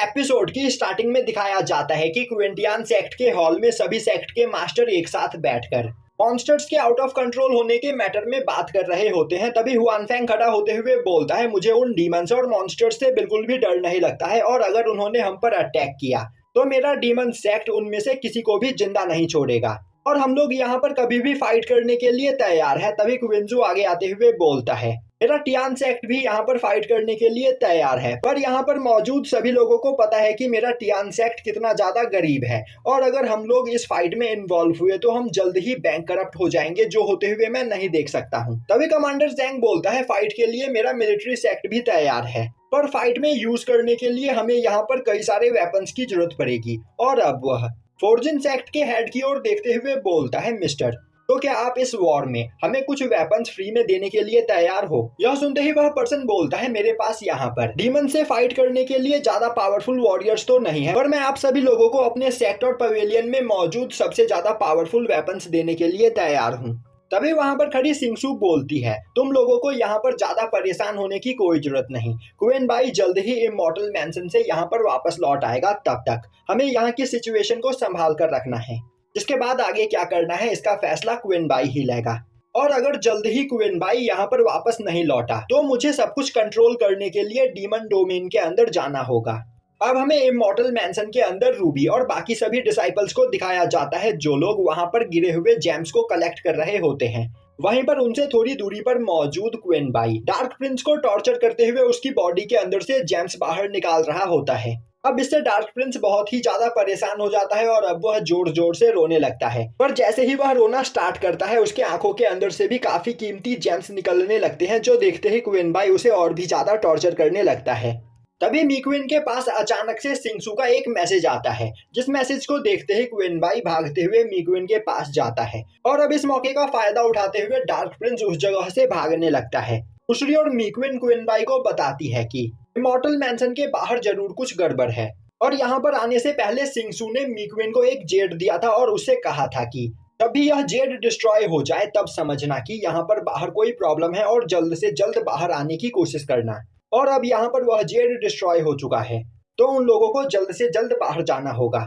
Episode की starting में दिखाया जाता है कि क्विंटियान सेक्ट के हॉल में सभी सेक्ट के मास्टर एक साथ बैठकर मॉन्स्टर्स के आउट ऑफ कंट्रोल होने के मैटर में बात कर रहे होते हैं। तभी हुआनफेंग खड़ा होते हुए बोलता है, मुझे उन डीमंस और मॉन्स्टर्स से बिल्कुल भी डर नहीं लगता है, और अगर उन्होंने हम पर अटैक किया तो मेरा डीमन सेक्ट उनमें से किसी को भी जिंदा नहीं छोड़ेगा, और हम लोग यहाँ पर कभी भी फाइट करने के लिए तैयार है। तभी क्विंजू आगे आते हुए बोलता है, मेरा टियान सेक्ट भी यहाँ पर फाइट करने के लिए तैयार है, पर यहाँ पर मौजूद सभी लोगों को पता है कि मेरा टियान सेक्ट कितना ज्यादा गरीब है, और अगर हम लोग इस फाइट में इन्वॉल्व हुए तो हम जल्द ही बैंक करप्ट हो जाएंगे, जो होते हुए मैं नहीं देख सकता हूँ। तभी कमांडर जैंग बोलता है, फाइट के लिए मेरा मिलिट्री सेक्ट भी तैयार है, पर फाइट में यूज करने के लिए हमें यहाँ पर कई सारे वेपन्स की जरूरत पड़ेगी। और अब वह फोर्जिन सेक्ट के हेड की ओर देखते हुए बोलता है, मिस्टर, तो क्या आप इस वॉर में हमें कुछ वेपन्स फ्री में देने के लिए तैयार हो? यह सुनते ही वह पर्सन बोलता है, मेरे पास यहाँ पर डीमन से फाइट करने के लिए ज्यादा पावरफुल वॉरियर्स तो नहीं है, पर मैं आप सभी लोगों को अपने सेक्ट और पवेलियन में मौजूद सबसे ज्यादा पावरफुल वेपन्स देने के लिए तैयार हूँ। तभी वहां पर खड़ी सिंगसू बोलती है, तुम लोगों को यहाँ पर ज्यादा परेशान होने की कोई जरूरत नहीं। क्वीन बाई जल्द ही इमॉर्टल मैंशन से यहाँ पर वापस लौट आएगा, तब तक हमें यहाँ की सिचुएशन को संभाल कर रखना है। जिसके बाद आगे क्या करना है इसका फैसला क्वीन बाई ही लेगा, और अगर जल्द ही क्वीन बाई यहाँ पर वापस नहीं लौटा तो मुझे सब कुछ कंट्रोल करने के लिए डीमन डोमेन के अंदर जाना होगा। अब हमें इमॉर्टल मैंशन के अंदर रूबी और बाकी सभी डिसाइपल्स को दिखाया जाता है, जो लोग वहां पर गिरे हुए जेम्स को कलेक्ट कर रहे होते हैं। वहीं पर उनसे थोड़ी दूरी पर मौजूद क्वीन बाई डार्क प्रिंस को टॉर्चर करते हुए उसकी बॉडी के अंदर से जेम्स बाहर निकाल रहा होता है। अब इससे डार्क प्रिंस बहुत ही ज्यादा परेशान हो जाता है और अब वह जोर जोर से रोने लगता है, पर जैसे ही वह रोना स्टार्ट करता है उसके आंखों के अंदर से भी काफी कीमती जेम्स निकलने लगते हैं, जो देखते ही क्वीन बाई उसे और भी ज्यादा टॉर्चर करने लगता है। तभी मीक्विन के पास अचानक से सिंगसू का एक मैसेज आता है, जिस मैसेज को देखते ही क्वीन बाई भागते हुए मीक्विन के पास जाता है, और अब इस मौके का फायदा उठाते हुए डार्क प्रिंस उस जगह से भागने लगता है। दूसरी ओर मीक्विन क्वीन बाई को बताती है कि इमॉर्टल मैंशन के बाहर जरूर कुछ गड़बड़ है, और यहाँ पर आने से पहले सिंगसू ने मीक्विन को एक जेड दिया था और उससे कहा था कि जब भी यह जेड डिस्ट्रॉय हो जाए तब समझना कि यहाँ पर बाहर कोई प्रॉब्लम है और जल्द से जल्द बाहर आने की कोशिश करना। और अब यहाँ पर वह जेड डिस्ट्रॉय हो चुका है, तो उन लोगों को जल्द से जल्द बाहर जाना होगा।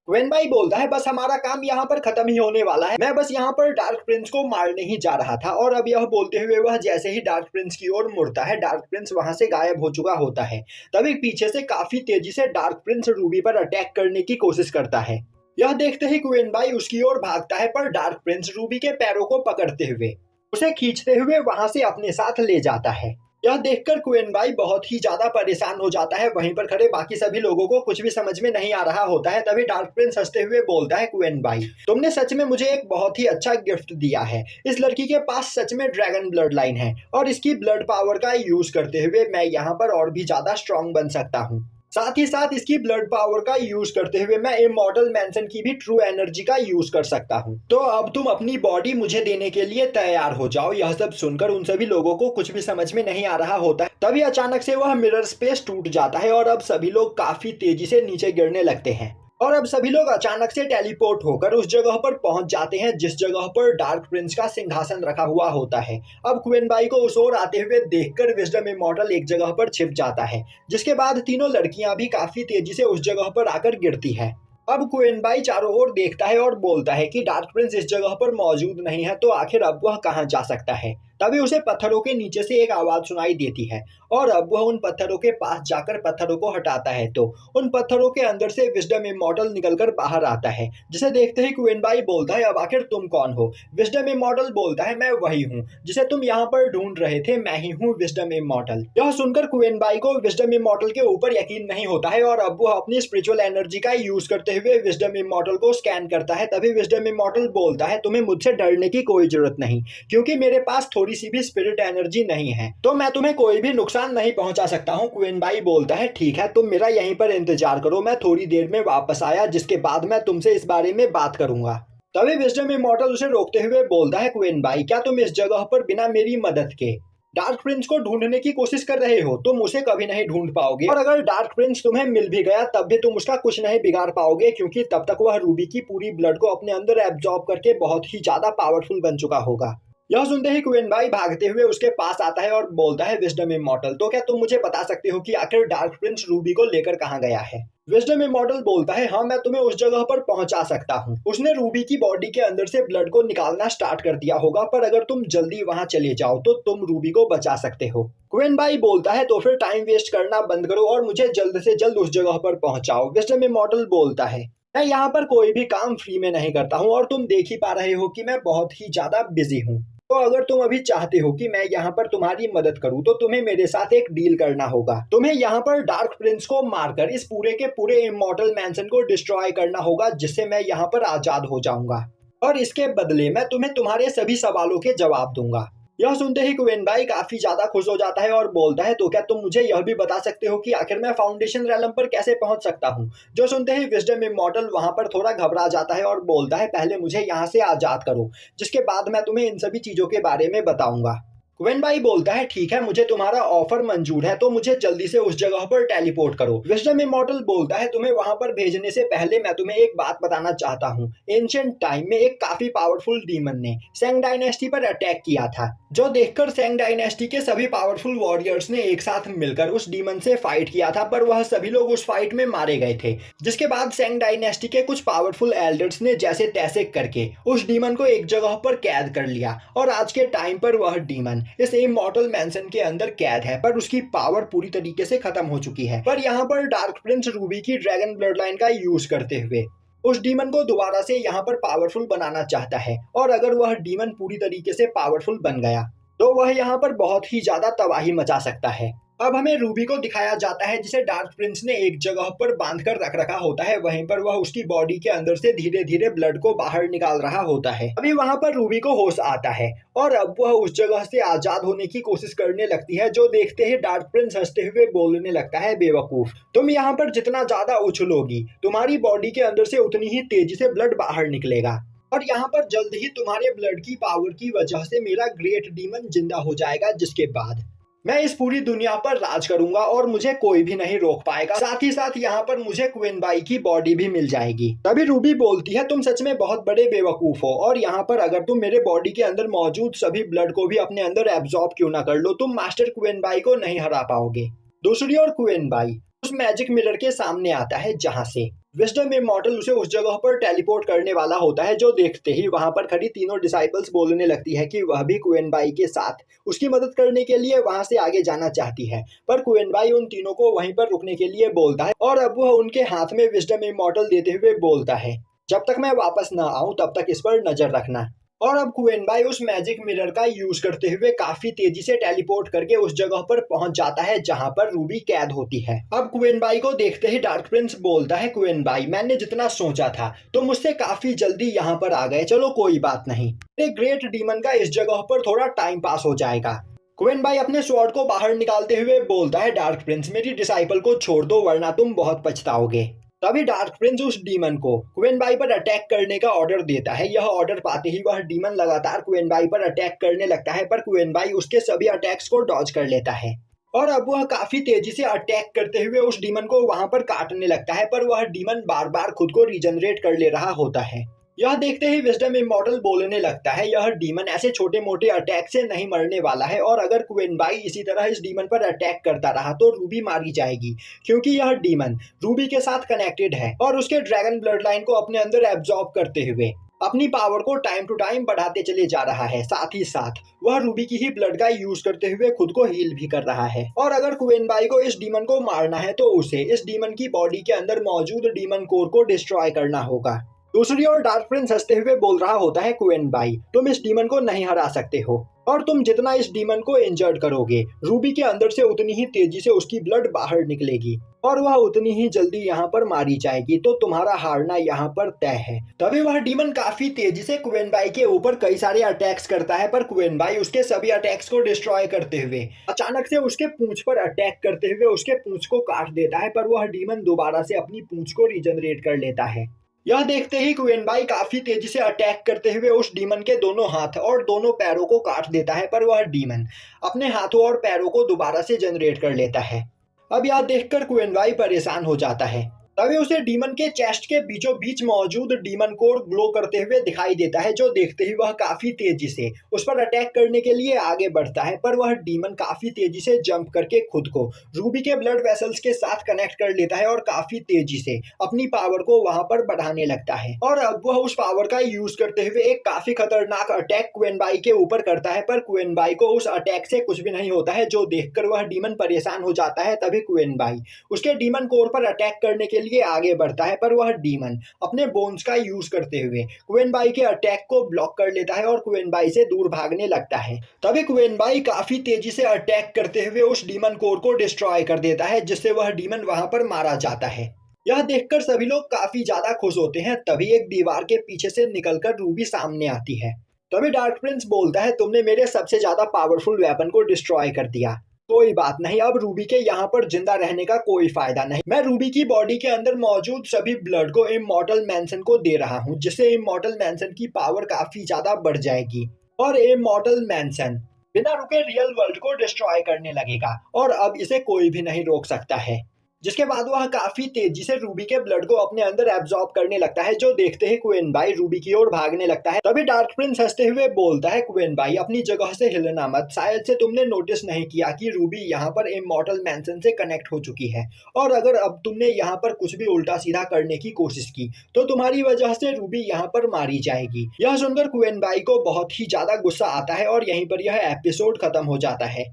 क्वीन बाई बोलता है, बस हमारा काम यहाँ पर खत्म ही होने वाला है, मैं बस यहाँ पर डार्क प्रिंस को मारने ही जा रहा था। और अब यह बोलते हुए वह जैसे ही डार्क प्रिंस की ओर मुड़ता है, डार्क प्रिंस वहां से गायब हो चुका होता है। तभी पीछे से काफी तेजी से डार्क प्रिंस रूबी पर अटैक करने की कोशिश करता है। यह देखते ही क्वीन बाई उसकी ओर भागता है, पर डार्क प्रिंस रूबी के पैरों को पकड़ते हुए उसे खींचते हुए वहां से अपने साथ ले जाता है। यह देखकर क्वीन बाई बहुत ही ज्यादा परेशान हो जाता है। वहीं पर खड़े बाकी सभी लोगों को कुछ भी समझ में नहीं आ रहा होता है। तभी डार्क प्रिंस हंसते हुए बोलता है, क्वीन बाई, तुमने सच में मुझे एक बहुत ही अच्छा गिफ्ट दिया है। इस लड़की के पास सच में ड्रैगन ब्लड लाइन है, और इसकी ब्लड पावर का यूज करते हुए मैं यहाँ पर और भी ज्यादा स्ट्रॉन्ग बन सकता हूँ। साथ ही साथ इसकी ब्लड पावर का यूज करते हुए मैं इमॉर्टल मैंशन की भी ट्रू एनर्जी का यूज कर सकता हूँ। तो अब तुम अपनी बॉडी मुझे देने के लिए तैयार हो जाओ। यह सब सुनकर उन सभी लोगों को कुछ भी समझ में नहीं आ रहा होता है। तभी अचानक से वह मिरर स्पेस टूट जाता है, और अब सभी लोग काफी तेजी से नीचे गिरने लगते हैं, और अब सभी लोग अचानक से टेलीपोर्ट होकर उस जगह पर पहुंच जाते हैं जिस जगह पर डार्क प्रिंस का सिंहासन रखा हुआ होता है। अब क्वीन बाई को उस ओर आते हुए देखकर विजडम इमॉर्टल एक जगह पर छिप जाता है, जिसके बाद तीनों लड़कियां भी काफी तेजी से उस जगह पर आकर गिरती है। अब क्वीन बाई चारों ओर देखता है और बोलता है कि डार्क प्रिंस इस जगह पर मौजूद नहीं है, तो आखिर अब वह कहां जा सकता है। तभी उसे पत्थरों के नीचे से एक आवाज सुनाई देती है, और अब वह उन पत्थरों के पास जाकर पत्थरों को हटाता है, तो उन पत्थरों के अंदर से विजडम इमॉर्टल निकलकर बाहर आता है, जिसे देखते ही क्वीन बाई बोलता है, अब आखिर तुम कौन हो? विजडम इमॉर्टल बोलता है, मैं वही हूँ जिसे तुम यहाँ पर ढूंढ रहे थे, मैं ही हूँ विजडम इमॉर्टल। यह सुनकर क्वीन बाई को विजडम इमॉर्टल के ऊपर यकीन नहीं होता है, और अब वह अपनी स्पिरिचुअल एनर्जी का यूज करते हुए विजडम इमॉर्टल को स्कैन करता है। तभी विजडम इमॉर्टल बोलता है, तुम्हें मुझसे डरने की कोई जरूरत नहीं, क्योंकि मेरे पास थोड़ी सी भी स्पिरिट एनर्जी नहीं है, तो मैं तुम्हें कोई भी नुकसान नहीं पहुंचा सकता हूं। क्वीन बाई बोलता है, ठीक है, तुम मेरा यहीं पर इंतजार करो, मैं थोड़ी देर में वापस आया, जिसके बाद मैं तुमसे इस बारे में बात करूंगा। तभी विजडम इमॉर्टल उसे रोकते हुए बोलता है, क्वीन बाई, क्या तुम इस जगह पर बिना मेरी मदद के डार्क प्रिंस को ढूंढने की कोशिश कर रहे हो? तुम उसे कभी नहीं ढूंढ पाओगे, और अगर डार्क प्रिंस तुम्हें मिल भी गया तब भी तुम उसका कुछ नहीं बिगाड़ पाओगे, क्योंकि तब तक वह रूबी की पूरी ब्लड को अपने अंदर एब्जॉर्ब करके बहुत ही ज्यादा पावरफुल बन चुका होगा। यह सुनते ही क्वीन बाई भागते हुए उसके पास आता है और बोलता है विजडम इमॉर्टल, तो क्या तुम मुझे बता सकते हो कि आखिर डार्क प्रिंस रूबी को लेकर कहाँ गया है? विजडम इमॉर्टल बोलता है हाँ, मैं तुम्हें उस जगह पर पहुंचा सकता हूँ। उसने रूबी की बॉडी के अंदर से ब्लड को निकालना स्टार्ट कर दिया होगा, पर अगर तुम जल्दी वहां चले जाओ तो तुम रूबी को बचा सकते हो। क्वीन बाई बोलता है तो फिर टाइम वेस्ट करना बंद करो और मुझे जल्द से जल्द उस जगह पर पहुंचाओ। विजडम इमॉर्टल बोलता है मैं यहाँ पर कोई भी काम फ्री में नहीं करता हूँ और तुम देख ही पा रहे हो कि मैं बहुत ही ज्यादा बिजी हूँ। तो अगर तुम अभी चाहते हो कि मैं यहाँ पर तुम्हारी मदद करूँ तो तुम्हें मेरे साथ एक डील करना होगा। तुम्हें यहाँ पर डार्क प्रिंस को मारकर इस पूरे के पूरे इमॉर्टल मैंशन को डिस्ट्रॉय करना होगा, जिससे मैं यहाँ पर आजाद हो जाऊंगा और इसके बदले मैं तुम्हें तुम्हारे सभी सवालों के जवाब दूंगा। यह सुनते ही क्वीन बाई काफी ज्यादा खुश हो जाता है और बोलता है तो क्या तुम मुझे यह भी बता सकते हो कि आखिर मैं फाउंडेशन रैलम पर कैसे पहुंच सकता हूं? जो सुनते ही विजडम इमॉर्टल वहां पर थोड़ा घबरा जाता है और बोलता है पहले मुझे यहाँ से आजाद करो, जिसके बाद मैं तुम्हें इन सभी चीजों के बारे में बताऊंगा। क्वीन बाई बोलता है ठीक है, मुझे तुम्हारा ऑफर मंजूर है, तो मुझे जल्दी से उस जगह पर टेलीपोर्ट करो। विजडम इमॉर्टल बोलता है तुम्हें वहां पर भेजने से पहले मैं तुम्हें एक बात बताना चाहता हूँ। एंशिएंट टाइम में एक काफी पावरफुल डीमन ने सेंग डायनेस्टी पर अटैक किया था, जो देखकर सेंग डायनेस्टी के सभी पावरफुल वॉरियर्स ने एक साथ मिलकर उस डीमन से फाइट किया था, पर वह सभी लोग उस फाइट में मारे गए थे। जिसके बाद सेंग डायनेस्टी के कुछ पावरफुल एल्डर्स ने जैसे तैसे करके उस डीमन को एक जगह पर कैद कर लिया और आज के टाइम पर वह डीमन इस इमॉर्टल मैंशन के अंदर कैद है, पर उसकी पावर पूरी तरीके से खत्म हो चुकी है। पर यहाँ पर डार्क प्रिंस रूबी की ड्रैगन ब्लड लाइन का यूज करते हुए उस डीमन को दोबारा से यहाँ पर पावरफुल बनाना चाहता है, और अगर वह डीमन पूरी तरीके से पावरफुल बन गया तो वह यहाँ पर बहुत ही ज्यादा तबाही मचा सकता है। अब हमें रूबी को दिखाया जाता है जिसे डार्क प्रिंस ने एक जगह पर बांधकर रख रखा होता है। वहीं पर वह उसकी बॉडी के अंदर से धीरे धीरे ब्लड को बाहर निकाल रहा होता है। अभी वहां पर रूबी को होश आता है और अब वह उस जगह से आजाद होने की कोशिश करने लगती है, जो देखते ही डार्क प्रिंस हंसते हुए बोलने लगता है बेवकूफ, तुम यहाँ पर जितना ज्यादा उछलोगी तुम्हारी बॉडी के अंदर से उतनी ही तेजी से ब्लड बाहर निकलेगा और यहाँ पर जल्द ही तुम्हारे ब्लड की पावर की वजह से मेरा ग्रेट डीमन जिंदा हो जाएगा, जिसके बाद मैं इस पूरी दुनिया पर राज करूंगा और मुझे कोई भी नहीं रोक पाएगा। साथ ही साथ यहाँ पर मुझे क्वीन बाई की बॉडी भी मिल जाएगी। तभी रूबी बोलती है तुम सच में बहुत बड़े बेवकूफ हो, और यहाँ पर अगर तुम मेरे बॉडी के अंदर मौजूद सभी ब्लड को भी अपने अंदर एब्जॉर्ब क्यों ना कर लो, तुम मास्टर क्वीन बाई को नहीं हरा पाओगे। दूसरी ओर क्वीन बाई उस मैजिक मिरर के सामने आता है जहाँ से विजडम इमॉर्टल उसे उस जगह पर टेलीपोर्ट करने वाला होता है, जो देखते ही वहां पर खड़ी तीनों डिसाइपल्स बोलने लगती है कि वह भी क्वीन बाई के साथ उसकी मदद करने के लिए वहां से आगे जाना चाहती है। पर क्वीन बाई उन तीनों को वहीं पर रुकने के लिए बोलता है और अब वह उनके हाथ में विजडम इमॉर्टल देते हुए बोलता है जब तक मैं वापस ना आऊं तब तक इस पर नजर रखना। और अब क्वीन बाई उस मैजिक मिरर का यूज करते हुए काफी तेजी से टेलीपोर्ट करके उस जगह पर पहुंच जाता है जहां पर रूबी कैद होती है। अब क्वीन बाई को देखते ही डार्क प्रिंस बोलता है क्वीन बाई मैंने जितना सोचा था तो मुझसे काफी जल्दी यहाँ पर आ गए, चलो कोई बात नहीं, मेरे ग्रेट डीमन का इस जगह पर थोड़ा टाइम पास हो जाएगा। क्वीन बाई अपने स्वॉर्ड को बाहर निकालते हुए बोलता है डार्क प्रिंस मेरी डिसाइपल को छोड़ दो वरना तुम बहुत पछताओगे। तभी डार्क प्रिंस उस डीमन को क्वीन बाई पर अटैक करने का ऑर्डर देता है। यह ऑर्डर पाते ही वह डीमन लगातार क्वीन बाई पर अटैक करने लगता है, पर क्वीन बाई उसके सभी अटैक्स को डॉज कर लेता है और अब वह काफी तेजी से अटैक करते हुए उस डीमन को वहां पर काटने लगता है, पर वह डीमन बार बार खुद को रीजनरेट कर ले रहा होता है। यह देखते ही विजडम इमॉर्टल बोलने लगता है यह डीमन ऐसे छोटे मोटे अटैक से नहीं मरने वाला है, और अगर क्वीन बाई इसी तरह इस डीमन पर अटैक करता रहा तो रूबी मारी जाएगी, क्योंकि यह डीमन रूबी के साथ कनेक्टेड है और उसके ड्रैगन ब्लड लाइन को अपने अंदर एब्जॉर्ब करते हुए अपनी पावर को टाइम टू टाइम बढ़ाते चले जा रहा है। साथ ही साथ वह रूबी की ही ब्लड का यूज करते हुए खुद को हील भी कर रहा है, और अगर क्वीन बाई को इस डीमन को मारना है तो उसे इस डीमन की बॉडी के अंदर मौजूद डीमन कोर को डिस्ट्रॉय करना होगा। दूसरी ओर डार्क प्रिंस हंसते हुए बोल रहा होता है क्वीन बाई तुम इस डीमन को नहीं हरा सकते हो, और तुम जितना इस डीमन को इंजर्ड करोगे रूबी के अंदर से उतनी ही तेजी से उसकी ब्लड बाहर निकलेगी और वह उतनी ही जल्दी यहाँ पर मारी जाएगी, तो तुम्हारा हारना यहाँ पर तय है। तभी वह डीमन काफी तेजी से क्वीन बाई के ऊपर कई सारे अटैक्स करता है, पर क्वीन बाई उसके सभी अटैक्स को डिस्ट्रॉय करते हुए अचानक से उसके पूंछ पर अटैक करते हुए उसके पूंछ को काट देता है, पर वह डीमन दोबारा से अपनी पूंछ को रीजनरेट कर लेता है। यह देखते ही क्वीन बाई काफी तेजी से अटैक करते हुए उस डीमन के दोनों हाथ और दोनों पैरों को काट देता है, पर वह डीमन अपने हाथों और पैरों को दोबारा से जनरेट कर लेता है। अब यह देखकर क्वीन बाई परेशान हो जाता है तभी उसे डीमन के चेस्ट के बीचों बीच मौजूद डीमन कोर ग्लो करते हुए दिखाई देता है, जो देखते ही वह काफी तेजी से उस पर अटैक करने के लिए आगे बढ़ता है। पर वह डीमन काफी तेजी से जंप करके खुद को रूबी के ब्लड वेसल्स के साथ कनेक्ट कर लेता है और काफी तेजी से अपनी पावर को वहां पर बढ़ाने लगता है। और अब वह उस पावर का यूज करते हुए एक काफी खतरनाक अटैक क्वीन बाई के ऊपर करता है। पर क्वीन बाई को उस अटैक से कुछ भी नहीं होता है, जो देखकर वह डीमन परेशान हो जाता है। तभी क्वीन बाई उसके डीमन कोर पर अटैक करने के लिए आगे बढ़ता है, पर वह डीमन अपने बोन्स का यूज करते हुए क्वीन बाई के अटैक को ब्लॉक कर लेता है और क्वीन बाई से दूर भागने लगता है। तभी क्वीन बाई काफी तेजी से अटैक करते हुए उस डीमन कोर को डिस्ट्रॉय कर देता है, जिससे वह डीमन वहां पर मारा जाता है। यह देखकर सभी लोग काफी ज्यादा खुश होते हैं। तभी एक दीवार के पीछे से निकलकर रूबी सामने आती है। तभी डार्क प्रिंस बोलता है, तुमने मेरे सबसे ज्यादा पावरफुल वेपन को डिस्ट्रॉय कर दिया। कोई बात नहीं, अब रूबी के यहाँ पर जिंदा रहने का कोई फायदा नहीं। मैं रूबी की बॉडी के अंदर मौजूद सभी ब्लड को इमॉर्टल मैंसन को दे रहा हूँ, जिससे इमॉर्टल मैंसन की पावर काफी ज्यादा बढ़ जाएगी और इमॉर्टल मैंसन बिना रुके रियल वर्ल्ड को डिस्ट्रॉय करने लगेगा और अब इसे कोई भी नहीं रोक सकता है। जिसके बाद वह काफी तेजी से रूबी के ब्लड को अपने अंदर एब्जॉर्ब करने लगता है, जो देखते ही क्वीन बाई रूबी की ओर भागने लगता है। तभी डार्क प्रिंस हंसते हुए बोलता है, क्वीन बाई अपनी जगह से हिलना मत, शायद से तुमने नोटिस नहीं किया कि रूबी यहाँ पर इमॉर्टल मैंसन से कनेक्ट हो चुकी है, और अगर अब तुमने यहाँ पर कुछ भी उल्टा सीधा करने की कोशिश की तो तुम्हारी वजह से रूबी यहाँ पर मारी जाएगी। यह सुनकर क्वीन बाई को बहुत ही ज्यादा गुस्सा आता है और यहीं पर यह एपिसोड खत्म हो जाता है।